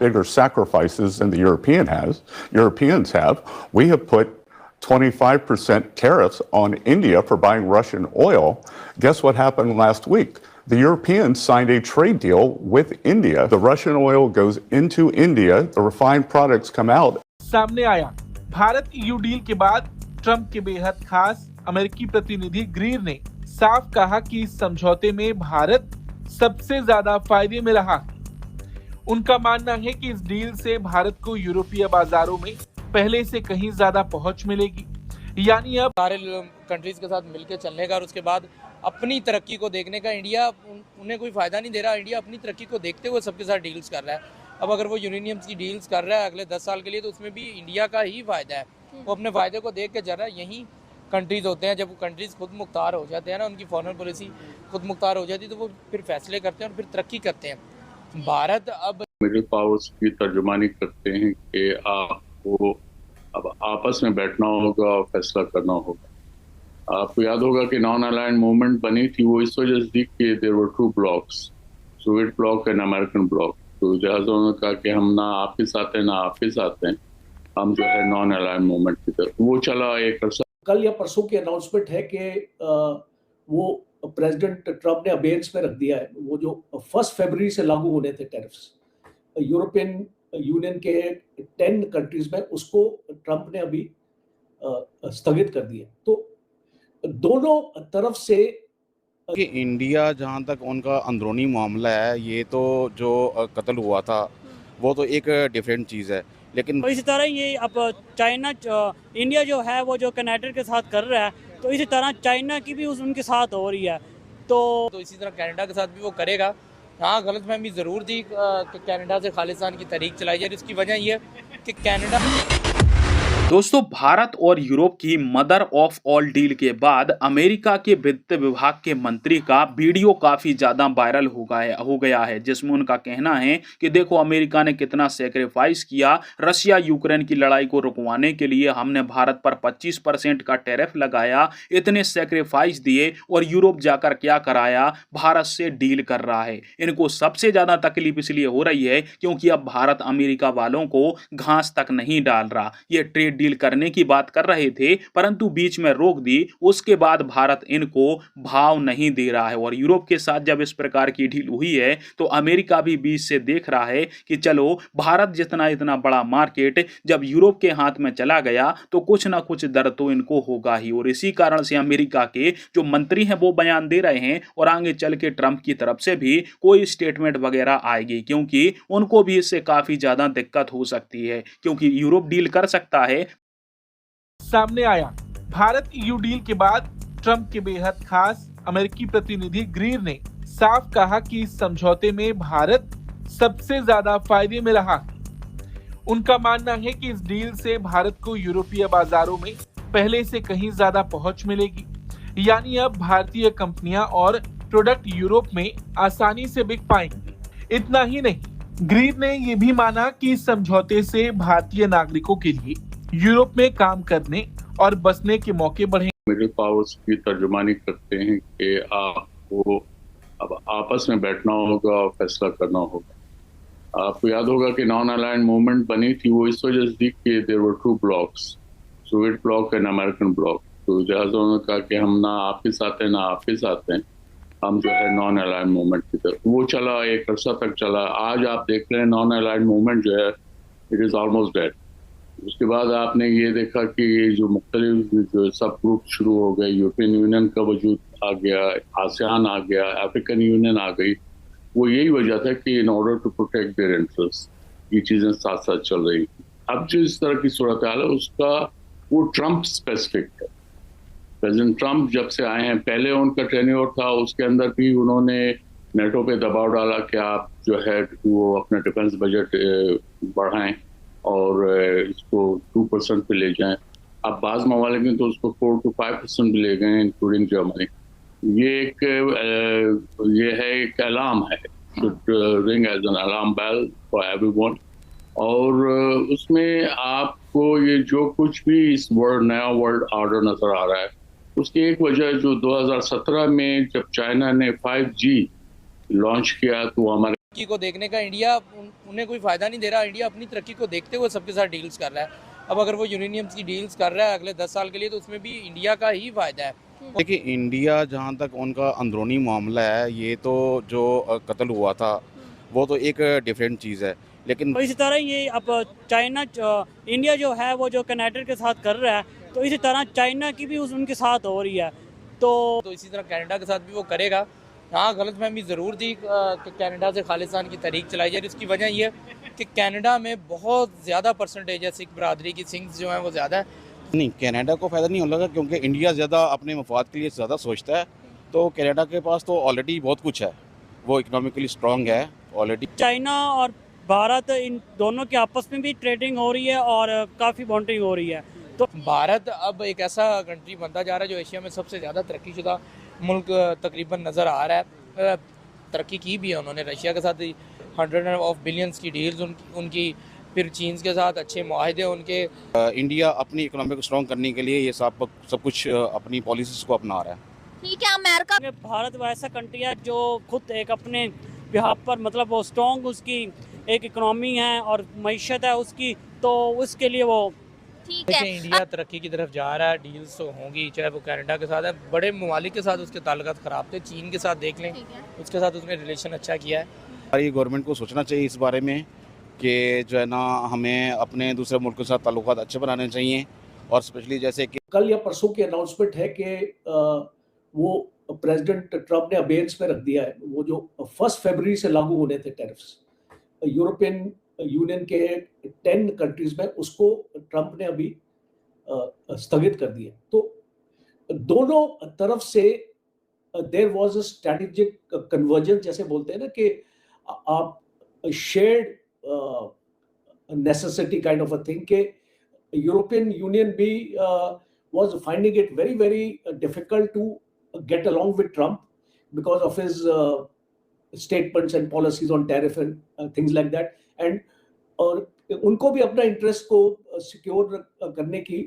bigger sacrifices than the Europeans have. We have put 25% tariffs on India for buying Russian oil. Guess what happened last week? The Europeans signed a trade deal with India. The Russian oil goes into India. The refined products come out. सामने आया Bharat EU deal के बाद Trump के बेहद खास अमेरिकी प्रतिनिधि Greer ने साफ कहा कि इस समझौते में भारत सबसे ज्यादा फायदे में रहा। उनका मानना है कि इस डील से भारत को यूरोपीय बाजारों में पहले से कहीं ज्यादा पहुंच मिलेगी, यानी अब सारे कंट्रीज के साथ मिलकर चलने का और उसके बाद अपनी तरक्की को देखने का। इंडिया उन्हें कोई फायदा नहीं दे रहा, इंडिया अपनी तरक्की को देखते हुए सबके साथ डील्स कर रहा है। अब अगर वो यूरेनियम्स की डील्स कर रहा है अगले 10 साल के लिए, तो उसमें भी इंडिया का ही फायदा है। वो अपने फायदे को देख के चल रहा है। यही कंट्रीज होते हैं, जब वो कंट्रीज खुद मुख्तार हो जाते हैं ना, उनकी फॉरेन पॉलिसी खुद मुख्तार हो जाती है, तो वो फिर फैसले करते हैं और फिर तरक्की करते हैं। भारत अब मिडिल पावर्स की तर्जुमानी करते हैं कि आपको अब आपस में बैठना होगा और फैसला करना होगा। आपको याद होगा कि नॉन अलाइंड मूवमेंट बनी थी, वो इस वजह से थी कि there were two blocs, Soviet bloc and American bloc. तो लिहाजा उन्होंने कहा कि हम ना आपके साथ हैं ना आपके साथ हैं, हम जो है नॉन अलाइंड मूवमेंट की तरफ। वो चला एक अर्सा। कल या परसों की अनाउंसमेंट है कि वो प्रेसिडेंट ट्रंप ने अबेयंस में रख दिया है वो जो 1 फरवरी से लागू होने थे टैरिफ्स यूरोपियन यूनियन के 10 कंट्रीज में, उसको ट्रंप ने अभी स्थगित कर दिया। तो दोनों तरफ से कि इंडिया जहाँ तक उनका अंदरूनी मामला है, ये तो जो कत्ल हुआ था वो तो एक डिफरेंट चीज़ है, लेकिन इसी तरह ये अब चाइना इंडिया जो है वो जो कनाडा के साथ कर रहा है, तो इसी तरह चाइना की भी उनके साथ हो रही है। तो इसी तरह कनाडा के साथ भी वो करेगा। हाँ, गलतफहमी ज़रूर थी कि कनाडा से खालिस्तान की तहरीक चलाई जाए। इसकी वजह यह है कि कनाडा दोस्तों, भारत और यूरोप की मदर ऑफ ऑल डील के बाद अमेरिका के वित्त विभाग के मंत्री का वीडियो काफी ज्यादा वायरल हो गया है, जिसमें उनका कहना है कि देखो अमेरिका ने कितना सेक्रीफाइस किया रशिया यूक्रेन की लड़ाई को रुकवाने के लिए। हमने भारत पर 25% का टैरिफ लगाया, इतने सेक्रीफाइस दिए और यूरोप जाकर क्या कराया, भारत से डील कर रहा है। इनको सबसे ज्यादा तकलीफ इसलिए हो रही है क्योंकि अब भारत अमेरिका वालों को घास तक नहीं डाल रहा। ये ट्रेड डील करने की बात कर रहे थे परंतु बीच में रोक दी। उसके बाद भारत इनको भाव नहीं दे रहा है और यूरोप के साथ जब इस प्रकार की डील हुई है तो अमेरिका भी बीच से देख रहा है कि चलो भारत जितना इतना बड़ा मार्केट जब यूरोप के हाथ में चला गया तो कुछ ना कुछ दर्द तो इनको होगा ही। और इसी कारण से अमेरिका के जो मंत्री हैं वो बयान दे रहे हैं और आगे चल के ट्रंप की तरफ से भी कोई स्टेटमेंट वगैरह आएगी, क्योंकि उनको भी इससे काफी ज्यादा दिक्कत हो सकती है, क्योंकि यूरोप डील कर सकता है। सामने आया भारत ईयू डील के बाद ट्रंप के बेहद खास अमेरिकी प्रतिनिधि ग्रीर ने साफ कहा कि इस समझौते में भारत सबसे ज्यादा फायदे में रहा। उनका मानना है कि इस डील से भारत को यूरोपीय बाजारों में पहले से कहीं ज्यादा पहुंच मिलेगी, यानी अब भारतीय कंपनियां और प्रोडक्ट यूरोप में आसानी से बिक पाएंगे। इतना ही नहीं, ग्रीर ने यह भी माना कि इस समझौते से भारतीय नागरिकों के लिए यूरोप में काम करने और बसने के मौके बढ़े। मिडिल पावर्स की तर्जुमानी करते हैं कि आपको अब आपस में बैठना होगा और फैसला करना होगा। आपको याद होगा कि नॉन अलाइंड मूवमेंट बनी थी, वो इस वजह से थी कि there were two blocs, Soviet bloc and American bloc. तो लिहाजा उन्होंने कहा कि हम ना आपके साथ हैं ना आपके साथ हैं, हम जो है नॉन अलाइंड मूवमेंट की तरफ। वो चला एक अर्सा तक चला। आज आप देख रहे हैं नॉन अलाइंड मूवमेंट जो है इट इज़ ऑलमोस्ट डेड। उसके बाद आपने ये देखा कि जो मुख्तलिफ जो सब ग्रुप शुरू हो गए, यूरोपियन यूनियन का वजूद आ गया, आसियान आ गया, अफ्रीकन यूनियन आ गई। वो यही वजह था कि in order to protect their interest ये चीज़ें साथ साथ चल रही। अब जो इस तरह की सूरत हाल है उसका वो ट्रंप स्पेसिफिक है। प्रेसिडेंट ट्रंप जब से आए हैं, पहले उनका टेन्योर था, उसके अंदर भी उन्होंने नेटो पे दबाव डाला कि आप जो है वो अपना डिफेंस बजट बढ़ाएं और इसको 2% पे ले जाएं। अब बाज़ ममालिक में तो उसको 4 to 5% भी ले गए, इंक्लूडिंग जर्मनी। ये है एक अलार्म है, ring as an alarm bell for everyone. और उसमें आपको ये जो कुछ भी इस नया वर्ल्ड ऑर्डर नजर आ रहा है, उसकी एक वजह जो 2017 में जब चाइना ने 5G लॉन्च किया तो हमारे तरक्की को देखने का इंडिया उन्हें कोई फ़ायदा नहीं दे रहा। इंडिया अपनी तरक्की को देखते हुए सबके साथ डील्स कर रहा है। अब अगर वो यूरेनियम्स की डील्स कर रहा है अगले 10 साल के लिए, तो उसमें भी इंडिया का ही फ़ायदा है। देखिए, इंडिया जहाँ तक उनका अंदरूनी मामला है, ये तो जो कत्ल हुआ था वो तो एक डिफरेंट चीज़ है, लेकिन तो इसी तरह ये अब चाइना इंडिया जो है वो जो कनाडा के साथ कर रहा है, तो इसी तरह चाइना की भी उनके साथ हो रही है। तो इसी तरह कनाडा के साथ भी वो करेगा। हाँ, गलतफहमी ज़रूर थी कि कनाडा से खालिस्तान की तहरीक चलाई जाए। इसकी वजह ये है कि कनाडा में बहुत ज़्यादा परसेंटेज है सिख बरादरी की, सिंग्स जो हैं वो ज़्यादा है। नहीं, कनाडा को फ़ायदा नहीं होगा क्योंकि इंडिया ज़्यादा अपने मफाद के लिए ज़्यादा सोचता है। तो कनाडा के पास तो ऑलरेडी बहुत कुछ है, वो इकोनॉमिकली स्ट्रॉन्ग है ऑलरेडी। चाइना और भारत इन दोनों के आपस में भी ट्रेडिंग हो रही है और काफ़ी बॉन्डिंग हो रही है। तो भारत अब एक ऐसा कंट्री बनता जा रहा है जो एशिया में सबसे ज़्यादा तरक्कीशुदा मुल्क तकरीबन नज़र आ रहा है। तरक्की की भी है उन्होंने, रशिया के साथ 100 ऑफ बिलियंस की डील्स उनकी, फिर चीन के साथ अच्छे मुआहदे उनके। इंडिया अपनी इकोनॉमी को स्ट्रॉन्ग करने के लिए ये सब कुछ अपनी पॉलिसीज़ को अपना रहा है। ठीक है, अमेरिका भारत वो ऐसा कंट्री है जो खुद एक अपने बिहाफ पर मतलब वो स्ट्रॉन्ग उसकी एक इकोनॉमी है और मईशत है उसकी, तो उसके लिए वो ठीक देखिए, है। इंडिया तरक्की की तरफ जा रहा है। डील्स तो होंगी, चाहे वो कनाडा के साथ है। बड़े ममालिक के साथ उसके ताल्लुकात ख़राब थे। चीन के साथ देख लें, ठीक है। उसके साथ उसने रिलेशन अच्छा किया है। हमारी गवर्नमेंट को सोचना चाहिए इस बारे में कि जो है ना, हमें अपने दूसरे मुल्क के साथ ताल्लुकात अच्छे बनाने चाहिए, और स्पेशली जैसे कि कल या परसों की अनाउंसमेंट है कि वो प्रेसिडेंट ट्रम्प ने अबेयंस में रख दिया है वो जो 1 फरवरी से लागू होने थे टैरिफ्स यूरोपियन यूनियन के 10 कंट्रीज में, उसको ट्रम्प ने अभी स्थगित कर दिया। तो दोनों तरफ से there was a strategic convergence, जैसे बोलते हैं ना कि आप shared necessity kind of a thing, के यूरोपियन यूनियन भी was finding it very very difficult to get along with Trump because of his statements and policies on tariff and things like that, and और उनको भी अपना interest को secure करने की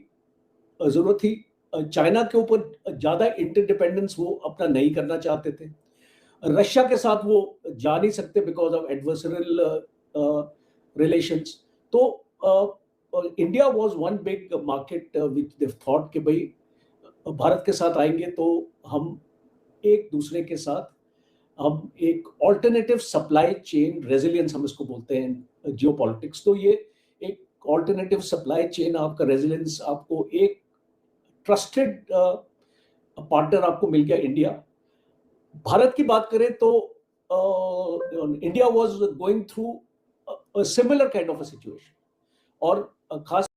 जरूरत थी। चाइना के ऊपर ज्यादा इंटरडिपेंडेंस वो अपना नहीं करना चाहते थे। रशिया के साथ वो जा नहीं सकते बिकॉज ऑफ एडवर्सरियल रिलेशंस। तो India was one big market which they thought कि भाई भारत के साथ आएंगे तो हम एक दूसरे के साथ हम एक ऑल्टरनेटिव सप्लाई चेन रेजिलियंस, हम इसको बोलते हैं जियोपॉलिटिक्स। तो ये एक ऑल्टरनेटिव सप्लाई चेन, आपका रेजिलियंस, आपको एक ट्रस्टेड पार्टनर आपको मिल गया इंडिया। भारत की बात करें तो India was going through similar kind of a situation, और खास